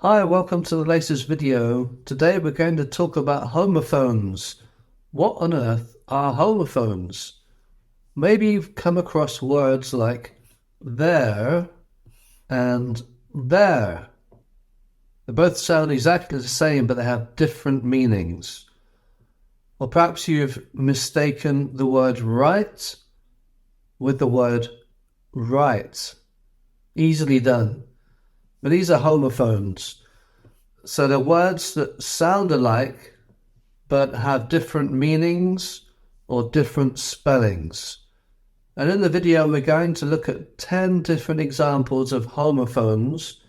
Hi, welcome to the latest video. Today we're going to talk about homophones. What on earth are homophones? Maybe you've come across words like there and there. They both sound exactly the same, but they have different meanings. Or perhaps you've mistaken the word right with the word right. Easily done. But these are homophones. So they're words that sound alike but have different meanings or different spellings. And in the video we're going to look at 10 different examples of homophones,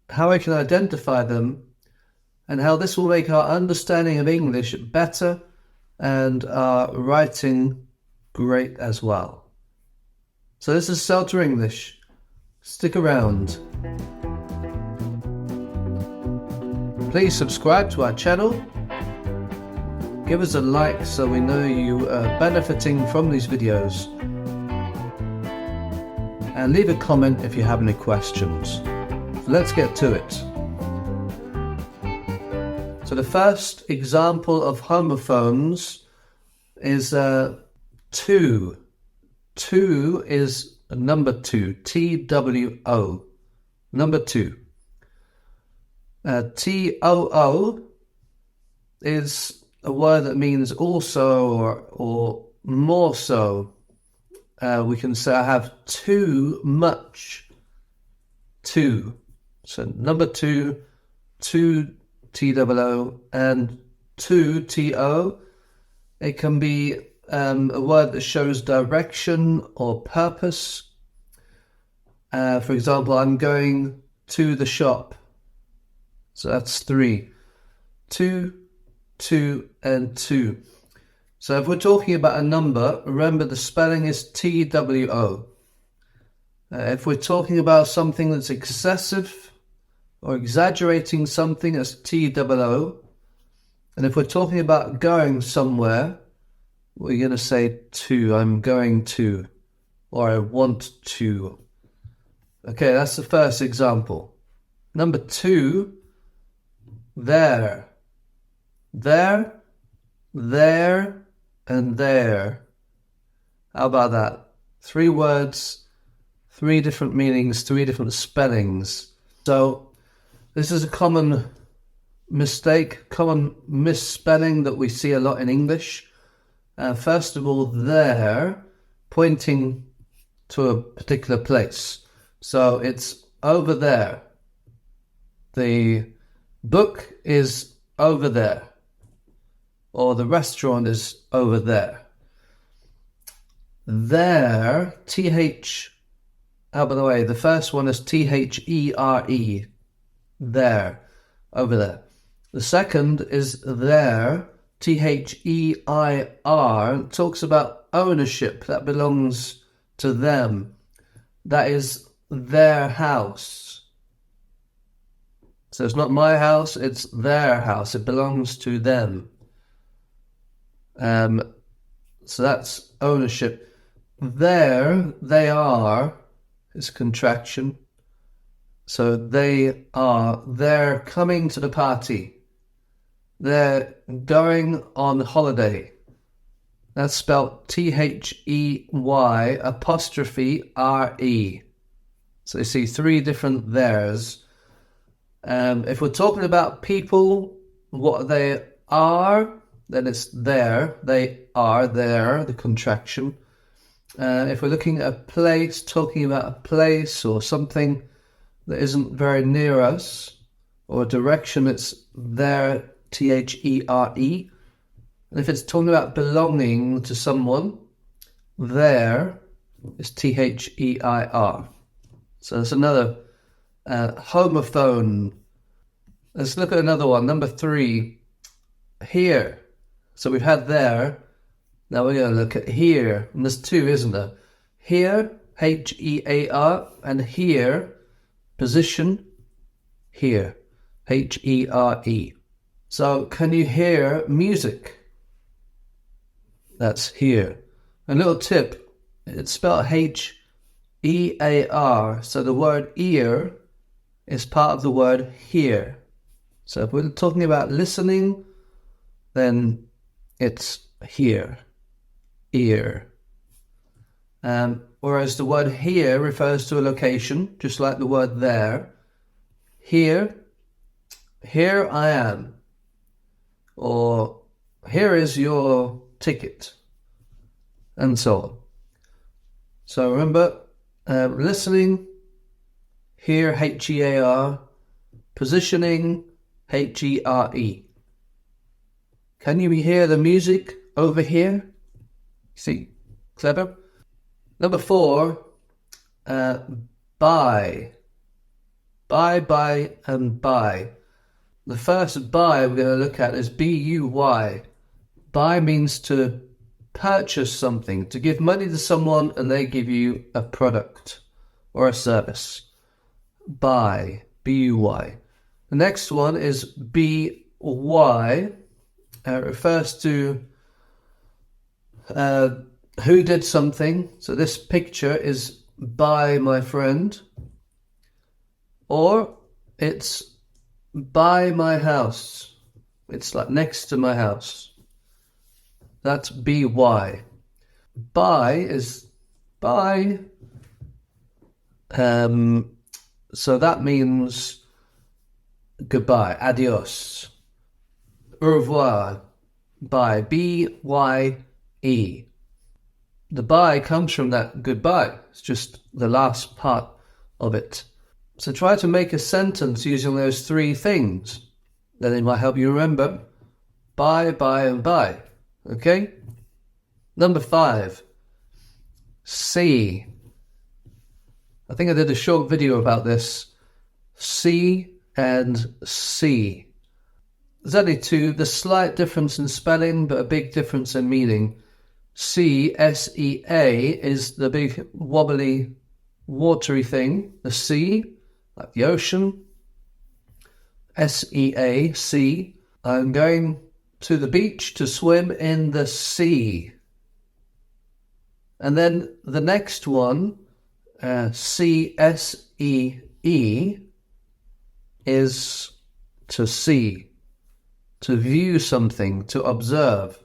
how we can identify them, and how this will make our understanding of English better and our writing great as well. So this is Celta English. Stick around. Please subscribe to our channel. Give us a like so we know you are benefiting from these videos. And leave a comment if you have any questions. So let's get to it. So the first example of homophones is two. Two is number two, T-W-O, number two. T-O-O is a word that means also or more so. We can say I have too much. Two. So number two, T-O-O, and two, T-O. It can be a word that shows direction or purpose. For example, I'm going to the shop. So that's three. Two, and two. So if we're talking about a number, remember the spelling is T-W-O. If we're talking about something that's excessive or exaggerating something, that's T-O-O. And if we're talking about going somewhere, we're going to say to. I'm going to, or I want to. Okay, that's the first example. Number two, there, and there. How about that? Three words, three different meanings, three different spellings. So this is a common mistake, common misspelling that we see a lot in English. First of all, there, pointing to a particular place. So it's over there. The book is over there, or the restaurant is over there. There, T-H, by the way, the first one is T-H-E-R-E, there, over there. The second is there, T-H-E-I-R, talks about ownership, that belongs to them. That is their house. So it's not my house, it's their house. It belongs to them. So that's ownership. There, they are, is contraction. So they're coming to the party. They're going on holiday. That's spelled T-H-E-Y''R-E. So you see three different theirs. If we're talking about people, what they are, then it's there. They are there, the contraction. If we're looking at a place, talking about a place or something that isn't very near us, or a direction, it's there, T-H-E-R-E. And if it's talking about belonging to someone, there is T-H-E-I-R. So that's another homophone. Let's look at another one. Number three, here. So we've had there. Now we're going to look at here. And there's two, isn't there? Here, H-E-A-R, and here, position, here, H-E-R-E. So can you hear music? That's here. A little tip, it's spelled H-E-A-R. So the word ear is part of the word hear. So if we're talking about listening, then it's hear, ear. Whereas the word here refers to a location, just like the word there. Here I am. Or here is your ticket. And so on. So remember, listening, hear, H-E-A-R, positioning, H-E-R-E. Can you hear the music over here? See, clever? Number 4, buy. Buy, and buy. The first buy we're going to look at is B-U-Y. Buy means to purchase something, to give money to someone and they give you a product or a service. Buy, B-U-Y. The next one is B-Y. It refers to who did something. So this picture is by my friend. Or it's by my house. It's like next to my house. That's B-Y. Buy is buy. So that means goodbye, adios. Au revoir. Bye, B-Y-E. The bye comes from that goodbye. It's just the last part of it. So try to make a sentence using those 3 things. Then it might help you remember. Buy, and buy. Okay? Number 5. See. I think I did a short video about this. See and see. There's only 2. There's slight difference in spelling, but a big difference in meaning. See, S-E-A, is the big wobbly, watery thing. The sea, like the ocean. S-E-A, sea. I'm going to the beach to swim in the sea. And then the next one, C-S-E-E, is to see, to view something, to observe.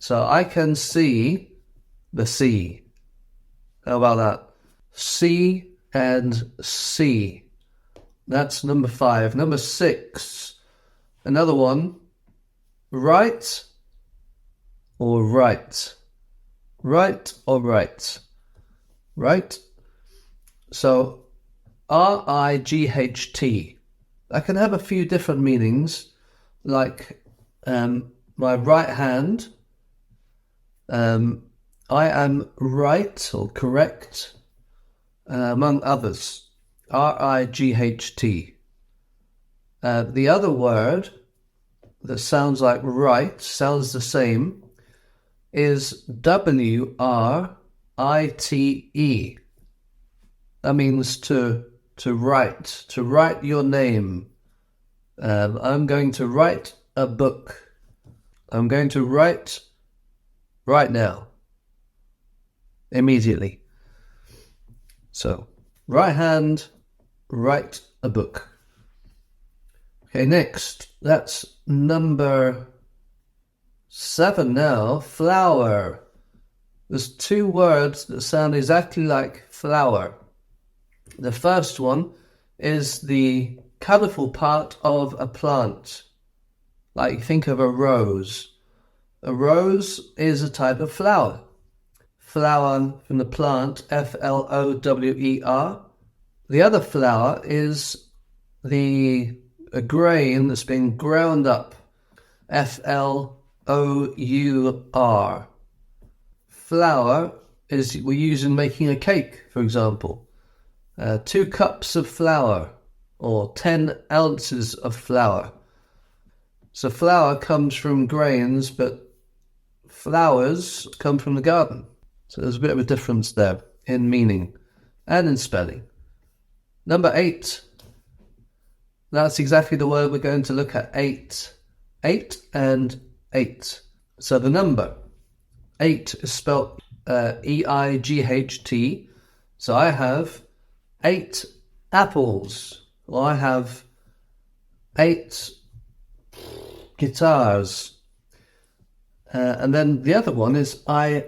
So I can see the sea. How about that? See and see. That's number 5. Number 6, another one. Right or right. Right or right. Right. So R-I-G-H-T. That can have a few different meanings, like my right hand. I am right or correct, among others. R-I-G-H-T. The other word that sounds like right, sounds the same, is W-R-I-T-E. That means to write your name. I'm going to write a book. I'm going to write right now. Immediately. So, right hand, write a book. Okay, next. That's number 7 now. Flower. There's 2 words that sound exactly like flower. The first one is the colourful part of a plant. Like think of a rose. A rose is a type of flower. Flower from the plant, F-L-O-W-E-R. The other flower is a grain that's been ground up, F-L-O-U-R. Flour is we use in making a cake, for example. 2 cups of flour or 10 ounces of flour. So flour comes from grains, but flowers come from the garden. So there's a bit of a difference there in meaning and in spelling. Number 8. That's exactly the word we're going to look at. 8. 8 and 8. So the number 8 is spelled E-I-G-H-T. So I have 8 apples. Well, I have 8 guitars. And then the other one is I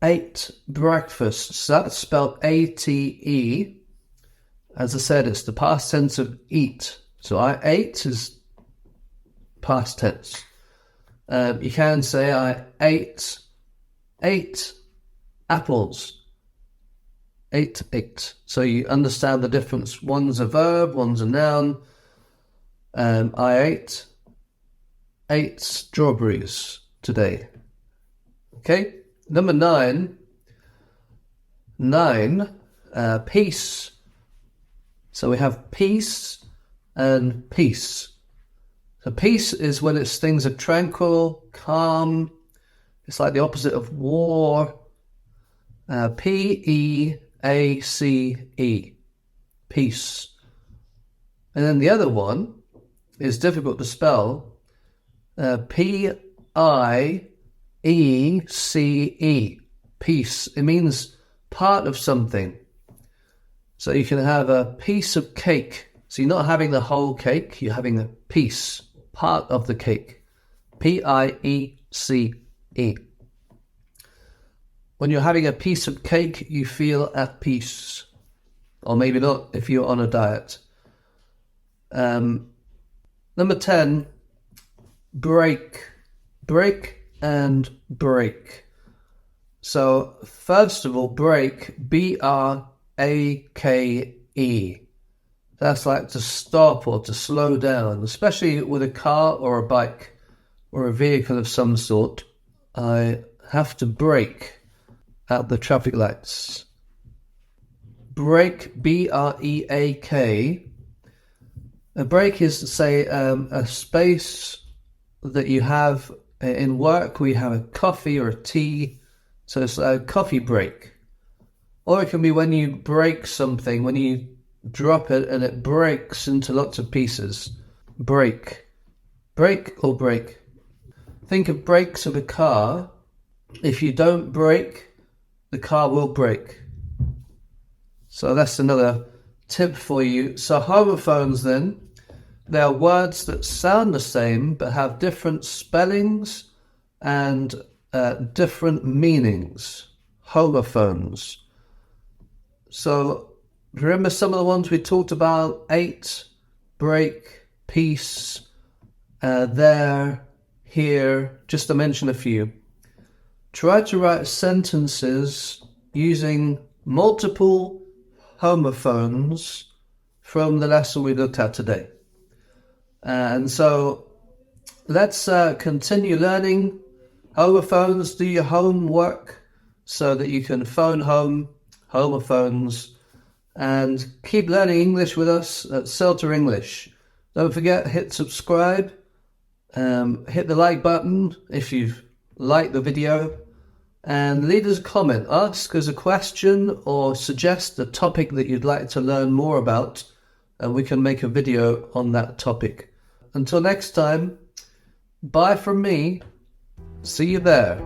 ate breakfast. So that's spelled A-T-E. As I said, it's the past tense of eat. So I ate is past tense. You can say I ate 8 apples. 8. So you understand the difference. One's a verb, one's a noun. I ate 8 strawberries today. Okay, number 9. Peace. So we have peace and peace. So peace is when things are tranquil, calm. It's like the opposite of war. P-E-A-C-E. Peace. And then the other one is difficult to spell. P-I-E-C-E. Piece. It means part of something. So you can have a piece of cake. So you're not having the whole cake, you're having a piece, part of the cake. P-I-E-C-E. When you're having a piece of cake, you feel at peace. Or maybe not if you're on a diet. Number 10, break. Break and break. So first of all, break, B-R-A-K-E. That's like to stop or to slow down, especially with a car or a bike or a vehicle of some sort. I have to brake at the traffic lights. Break, B-R-E-A-K. A break is to say a space that you have in work where you have a coffee or a tea. So it's a coffee break. Or it can be when you break something, when you drop it and it breaks into lots of pieces. Break. Break or break. Think of brakes of a car. If you don't brake, the car will break. So that's another tip for you. So homophones then, they are words that sound the same but have different spellings and different meanings. Homophones. So remember some of the ones we talked about? 8, break, peace, there, here, just to mention a few. Try to write sentences using multiple homophones from the lesson we looked at today. And so let's continue learning homophones. Do your homework so that you can phone home homophones and keep learning English with us at Celta English. Don't forget, hit subscribe, hit the like button if you've liked the video, and leave us a comment. Ask us a question or suggest a topic that you'd like to learn more about, and we can make a video on that topic. Until next time, bye from me. See you there.